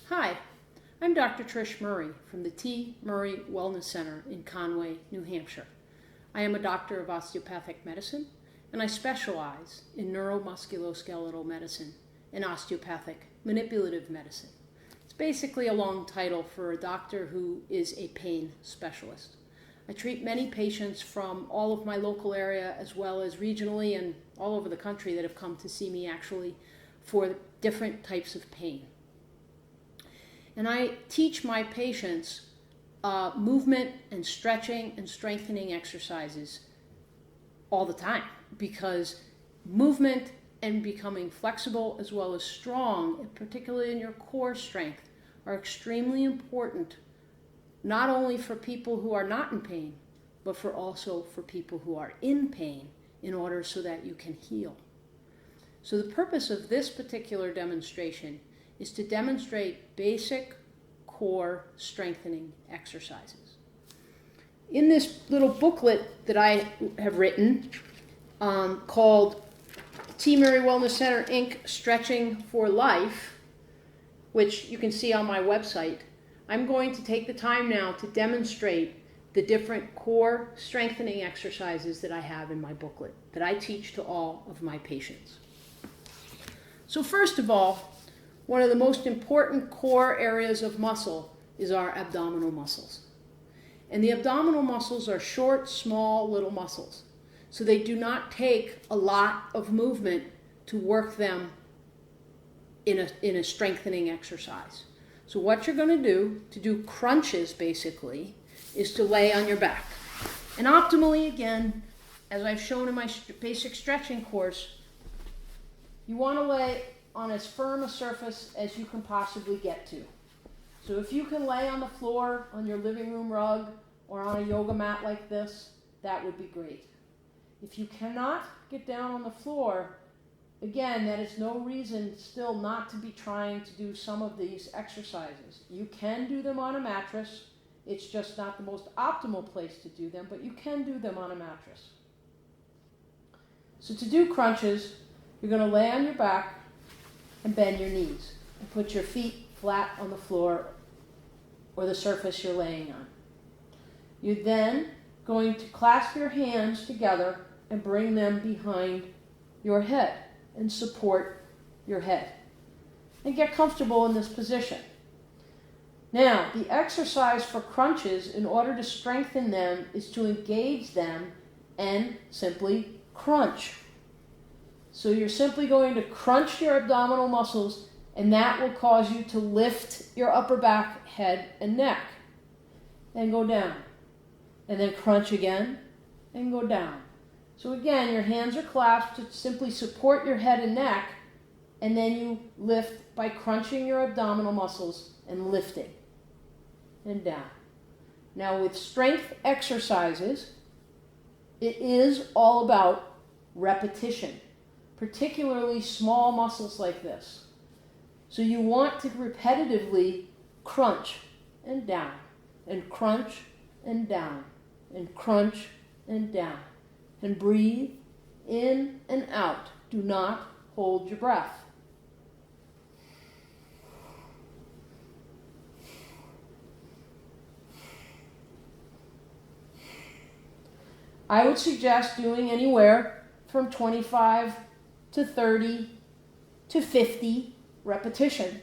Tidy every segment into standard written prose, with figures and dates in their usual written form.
Hi, I'm Dr. Trish Murray from the T. Murray Wellness Center in Conway, New Hampshire. I am a doctor of osteopathic medicine, and I specialize in neuromusculoskeletal medicine and osteopathic manipulative medicine. It's basically a long title for a doctor who is a pain specialist. I treat many patients from all of my local area as well as regionally and all over the country that have come to see me actually for different types of pain. And I teach my patients movement and stretching and strengthening exercises all the time, because movement and becoming flexible as well as strong, particularly in your core strength, are extremely important, not only for people who are not in pain, but also for people who are in pain, in order so that you can heal. So the purpose of this particular demonstration is to demonstrate basic core strengthening exercises. In this little booklet that I have written called T. Murray Wellness Center, Inc. Stretching for Life, which you can see on my website, I'm going to take the time now to demonstrate the different core strengthening exercises that I have in my booklet that I teach to all of my patients. So first of all, one of the most important core areas of muscle is our abdominal muscles. And the abdominal muscles are short, small, little muscles. So they do not take a lot of movement to work them in a strengthening exercise. So what you're going to do crunches basically, is to lay on your back. And optimally, again, as I've shown in my basic stretching course, you want to lay on as firm a surface as you can possibly get to. So if you can lay on the floor, on your living room rug, or on a yoga mat like this, that would be great. If you cannot get down on the floor, again, that is no reason still not to be trying to do some of these exercises. You can do them on a mattress. It's just not the most optimal place to do them, but you can do them on a mattress. So to do crunches, you're going to lay on your back and bend your knees and put your feet flat on the floor or the surface you're laying on. You're then going to clasp your hands together and bring them behind your head and support your head. And get comfortable in this position. Now, the exercise for crunches, in order to strengthen them, is to engage them and simply crunch. So you're simply going to crunch your abdominal muscles, and that will cause you to lift your upper back, head, and neck. And go down. And then crunch again, and go down. So again, your hands are clasped to simply support your head and neck, and then you lift by crunching your abdominal muscles and lifting. And down. Now with strength exercises, it is all about repetition, particularly small muscles like this. So you want to repetitively crunch and down, and crunch and down, and crunch and down. And breathe in and out. Do not hold your breath. I would suggest doing anywhere from 25 to 30 to 50 repetitions,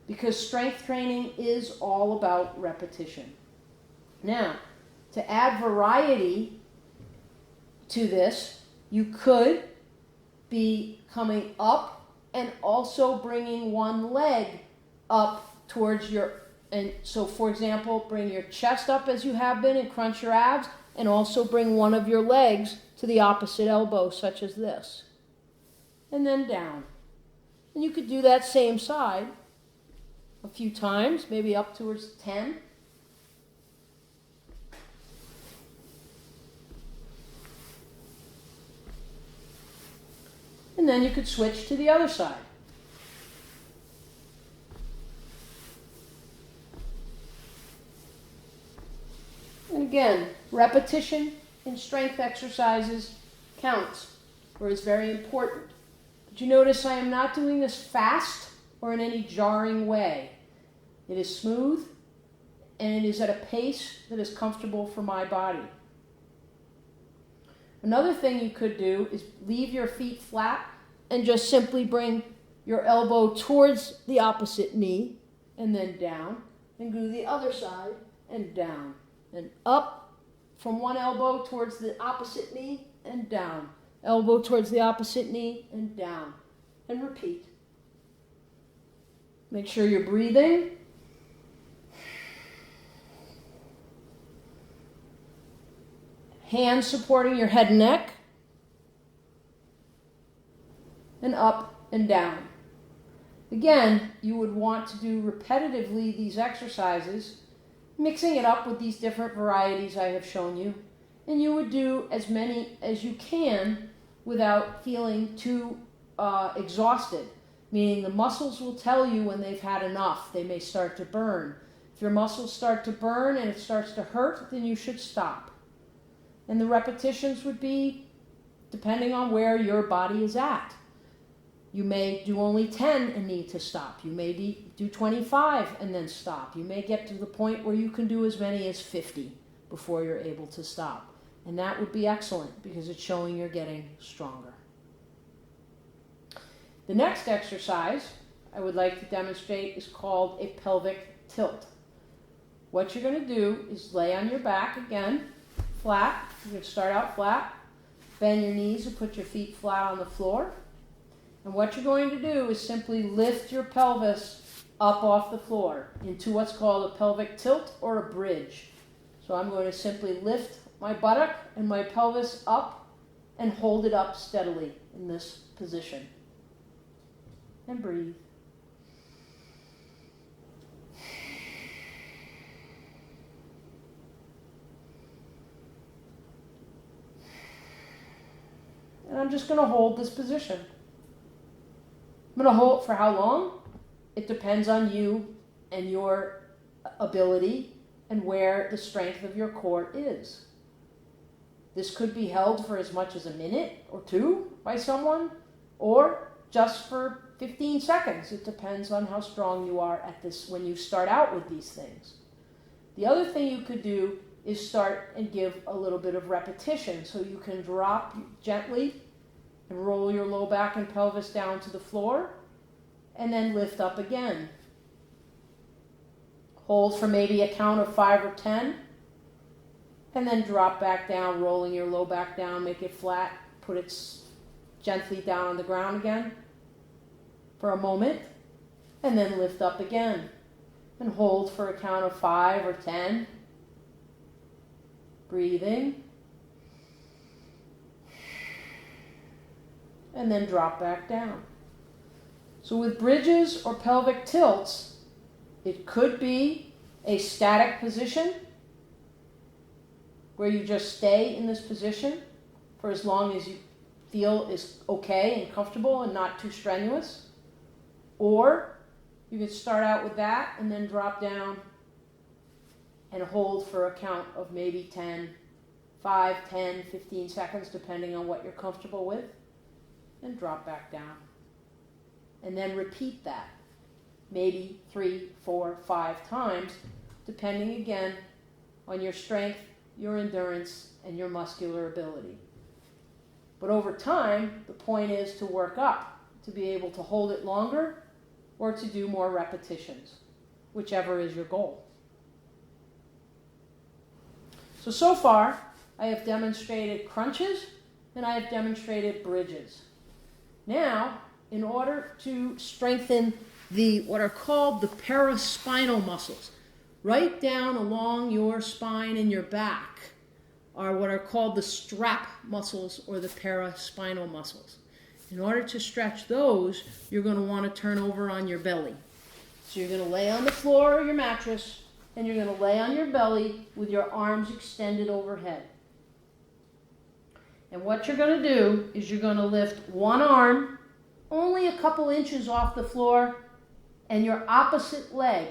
because strength training is all about repetition. Now, to add variety to this, you could be coming up and also bringing one leg up towards your, and so for example, bring your chest up as you have been and crunch your abs, and also bring one of your legs to the opposite elbow, such as this. And then down. And you could do that same side a few times, maybe up towards 10. And then you could switch to the other side. And again, repetition in strength exercises counts, or is very important. Did you notice I am not doing this fast? or in any jarring way. It is smooth, and it is at a pace that is comfortable for my body. Another thing you could do is leave your feet flat and just simply bring your elbow towards the opposite knee and then down, and do the other side and down and up from one elbow towards the opposite knee and down, elbow towards the opposite knee and down, and repeat. Make sure you're breathing. Hands supporting your head and neck, and up and down. Again, you would want to do repetitively these exercises, mixing it up with these different varieties I have shown you, and you would do as many as you can without feeling too exhausted, meaning the muscles will tell you when they've had enough. They may start to burn. If your muscles start to burn and it starts to hurt, then you should stop. And the repetitions would be depending on where your body is at. You may do only 10 and need to stop. You may do 25 and then stop. You may get to the point where you can do as many as 50 before you're able to stop. And that would be excellent because it's showing you're getting stronger. The next exercise I would like to demonstrate is called a pelvic tilt. What you're going to do is lay on your back again, flat. You're going to start out flat, bend your knees and put your feet flat on the floor. And what you're going to do is simply lift your pelvis up off the floor into what's called a pelvic tilt or a bridge. So I'm going to simply lift my buttock and my pelvis up and hold it up steadily in this position. And breathe. And I'm just going to hold this position. I'm going to hold it for how long? It depends on you and your ability and where the strength of your core is. This could be held for as much as a minute or two by someone, or just for 15 seconds. It depends on how strong you are at this when you start out with these things. The other thing you could do is start and give a little bit of repetition. So you can drop gently and roll your low back and pelvis down to the floor, and then lift up again. Hold for maybe a count of 5 or 10, and then drop back down, rolling your low back down, make it flat, put it gently down on the ground again for a moment, and then lift up again. And hold for a count of 5 or 10. Breathing. And then drop back down. So with bridges or pelvic tilts, it could be a static position where you just stay in this position for as long as you feel is okay and comfortable and not too strenuous. Or you could start out with that and then drop down and hold for a count of maybe 5, 10, 15 seconds, depending on what you're comfortable with, and drop back down. And then repeat that, maybe 3, 4, 5 times, depending again on your strength, your endurance, and your muscular ability. But over time, the point is to work up, to be able to hold it longer or to do more repetitions, whichever is your goal. So far, I have demonstrated crunches and I have demonstrated bridges. Now, in order to strengthen what are called the paraspinal muscles, right down along your spine and your back are what are called the strap muscles or the paraspinal muscles. In order to stretch those, you're going to want to turn over on your belly. So you're going to lay on the floor or your mattress, and you're going to lay on your belly with your arms extended overhead. And what you're going to do is you're going to lift one arm only a couple inches off the floor, and your opposite leg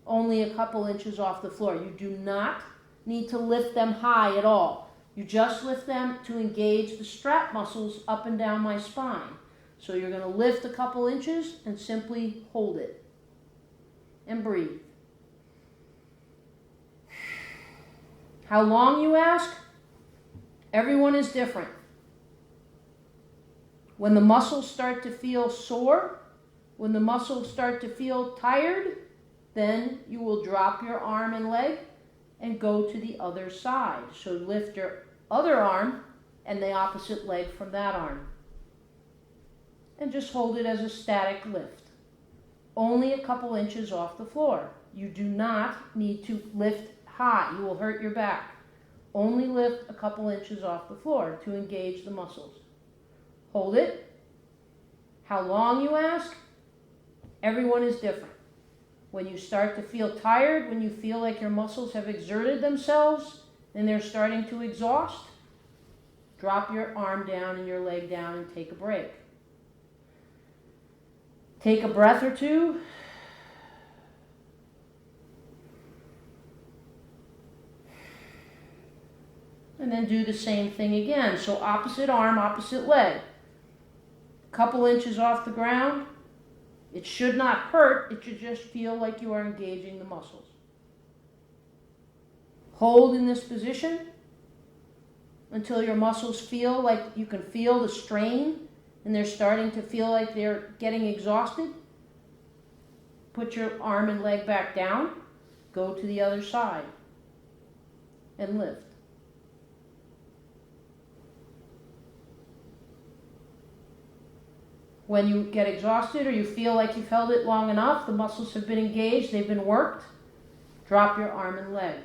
only a couple inches off the floor. You do not need to lift them high at all. You just lift them to engage the strap muscles up and down my spine. So you're going to lift a couple inches and simply hold it. And breathe. How long, you ask? Everyone is different. When the muscles start to feel sore, when the muscles start to feel tired, then you will drop your arm and leg and go to the other side. So lift your other arm and the opposite leg from that arm. And just hold it as a static lift. Only a couple inches off the floor. You do not need to lift high. You will hurt your back. Only lift a couple inches off the floor to engage the muscles. Hold it. How long, you ask? Everyone is different. When you start to feel tired, when you feel like your muscles have exerted themselves and they're starting to exhaust, drop your arm down and your leg down and take a break. Take a breath or two. And then do the same thing again. So opposite arm, opposite leg. Couple inches off the ground. It should not hurt. It should just feel like you are engaging the muscles. Hold in this position until your muscles feel like you can feel the strain and they're starting to feel like they're getting exhausted. Put your arm and leg back down. Go to the other side and lift. When you get exhausted or you feel like you've held it long enough, the muscles have been engaged, they've been worked, drop your arm and leg.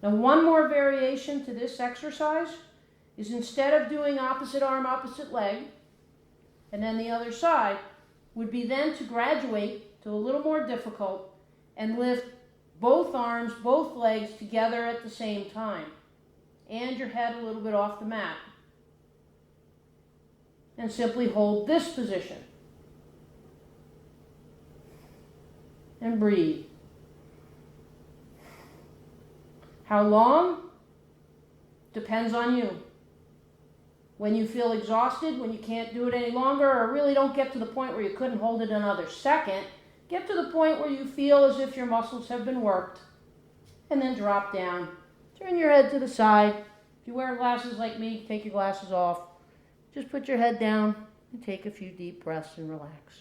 Now, one more variation to this exercise is instead of doing opposite arm, opposite leg, and then the other side, would be then to graduate to a little more difficult and lift both arms, both legs together at the same time, and your head a little bit off the mat. And simply hold this position. And breathe. How long? Depends on you. When you feel exhausted, when you can't do it any longer, or really don't get to the point where you couldn't hold it another second, get to the point where you feel as if your muscles have been worked, and then drop down. Turn your head to the side. If you wear glasses like me, take your glasses off. Just put your head down and take a few deep breaths and relax.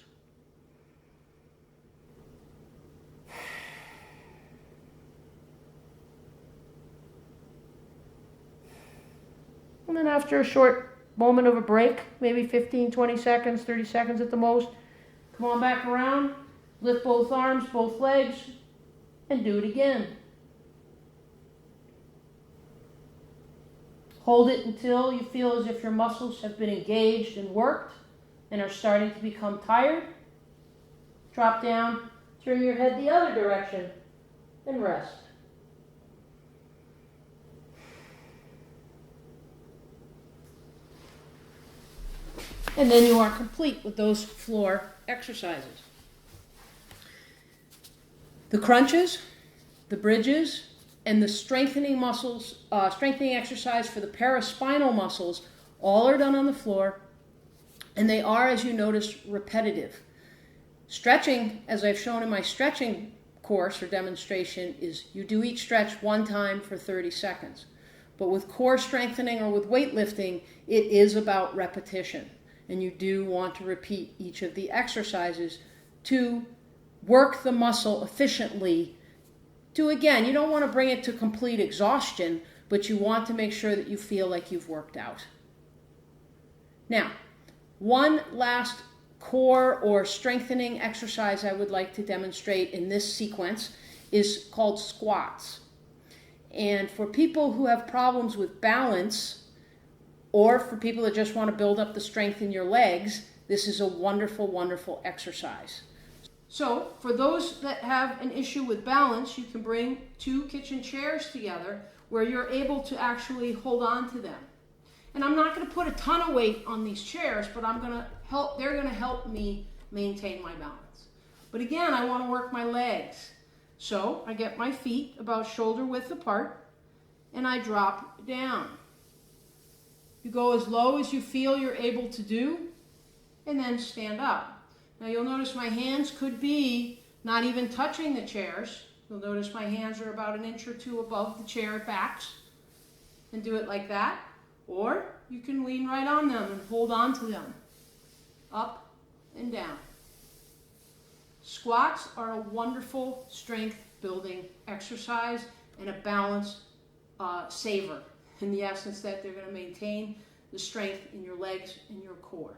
And then after a short moment of a break, maybe 15, 20 seconds, 30 seconds at the most, come on back around, lift both arms, both legs, and do it again. Hold it until you feel as if your muscles have been engaged and worked and are starting to become tired. Drop down, turn your head the other direction, and rest. And then you are complete with those floor exercises. The crunches, the bridges, and the strengthening muscles, strengthening exercise for the paraspinal muscles, all are done on the floor, and they are, as you notice, repetitive. Stretching, as I've shown in my stretching course or demonstration, is you do each stretch one time for 30 seconds. But with core strengthening or with weightlifting, it is about repetition, and you do want to repeat each of the exercises to work the muscle efficiently. Again, you don't want to bring it to complete exhaustion, but you want to make sure that you feel like you've worked out. Now, one last core or strengthening exercise I would like to demonstrate in this sequence is called squats. And for people who have problems with balance, or for people that just want to build up the strength in your legs, this is a wonderful, wonderful exercise. So, for those that have an issue with balance, you can bring two kitchen chairs together where you're able to actually hold on to them. And I'm not going to put a ton of weight on these chairs, but they're going to help me maintain my balance. But again, I want to work my legs. So, I get my feet about shoulder width apart, and I drop down. You go as low as you feel you're able to do, and then stand up. Now you'll notice my hands could be not even touching the chairs. You'll notice my hands are about an inch or two above the chair backs, and do it like that. Or you can lean right on them and hold on to them. Up and down. Squats are a wonderful strength building exercise and a balance saver, in the essence that they're going to maintain the strength in your legs and your core.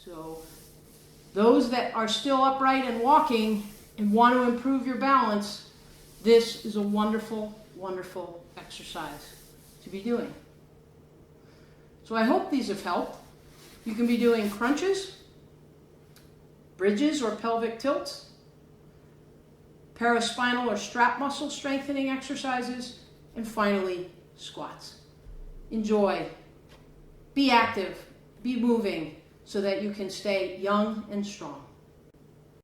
So those that are still upright and walking and want to improve your balance, this is a wonderful, wonderful exercise to be doing. So I hope these have helped. You can be doing crunches, bridges or pelvic tilts, paraspinal or strap muscle strengthening exercises, and finally, squats. Enjoy. Be active. Be moving so that you can stay young and strong.